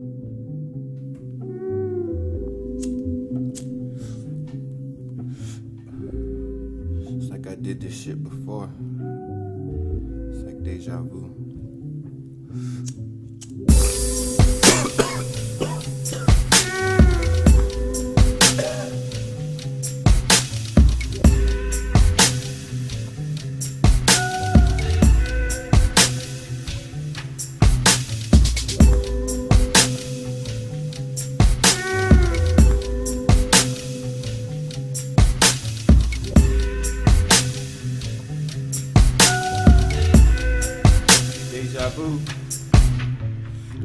It's like I did this shit before. It's like deja vu. Deja vu.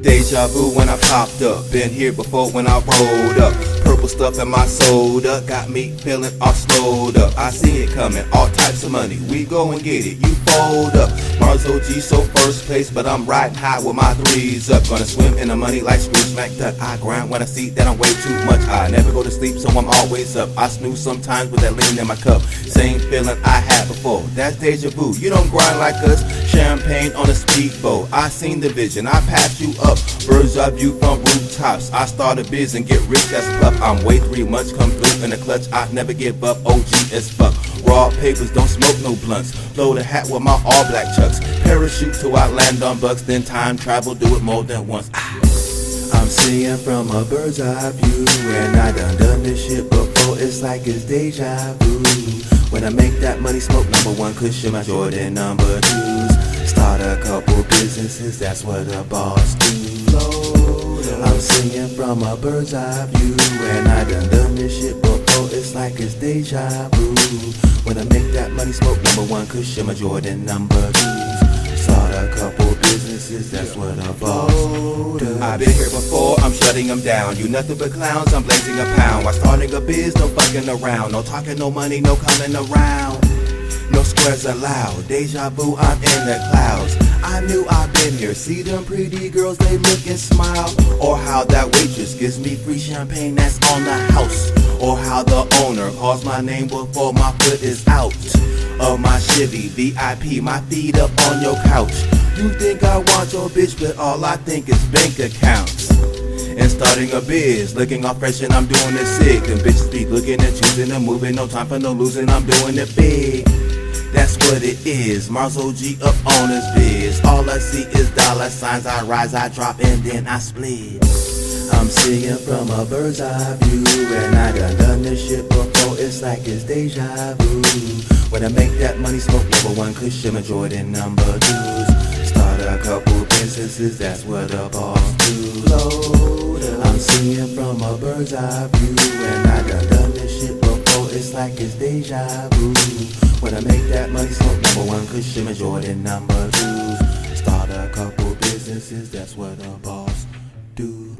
Deja vu when I popped up. Been here before when I rolled up. Purple stuff in my soda got me feeling all slowed up. I see it coming, all types of money. We go and get it, you fold up. Mars OG so first place, but I'm riding high with my threes up. Gonna swim in the money like Scrooge McDuck. I grind when I see that I'm way too much. I never go to sleep, so I'm always up. I snooze sometimes with that lean in my cup. Same feeling I had before. That's deja vu. You don't grind like us. Champagne on a speedboat. I seen the vision. I passed you up. Bird's eye view from rooftops. I start a biz and get rich as fuck. I'm way 3 months come through in the clutch. I never give up. OG as fuck. Raw papers, don't smoke no blunts. Blow the hat with my all black chucks. Parachute till I land on bucks. Then time travel, do it more than once. I'm seeing from a bird's eye view, and I done this shit before. It's like it's deja vu. When I make that money, smoke number 1 cushion, my Jordan number 2s. Start a couple businesses, that's what a boss do. I'm seeing from a bird's eye view, and I done this shit before. It's like it's deja vu. When I make that money, smoke number 1 cushion, my Jordan number 2s. Start a couple businesses, that's what a boss do. I've been here before, I'm shutting them down. You nothing but clowns, I'm blazing a pound. While starting a biz, no fucking around. No talking, no money, no coming around. No squares allowed. Deja vu, I'm in the clouds. I knew I've been here. See them pretty girls, they look and smile. Or how that waitress gives me free champagne that's on the house. Or how the owner calls my name before my foot is out of my Chevy VIP, my feet up on your couch. You think I want your bitch, but all I think is bank accounts. And starting a biz, looking all fresh and I'm doing it sick. And bitches be looking and choosing and moving, no time for no losing, I'm doing it big. That's what it is, Mars OG up on his biz. All I see is dollar signs, I rise, I drop, and then I split. I'm seeing from a bird's eye view, and I done this shit before. It's like it's deja vu. When I make that money, smoke number 1 cushion, my Jordan number 2s. Start a couple businesses, that's what a boss do. I'm seeing from a bird's eye view, and I done this shit before. It's like it's deja vu. When I make that money, smoke number 1 cushion, my Jordan number 2s. Start a couple businesses, that's what a boss do.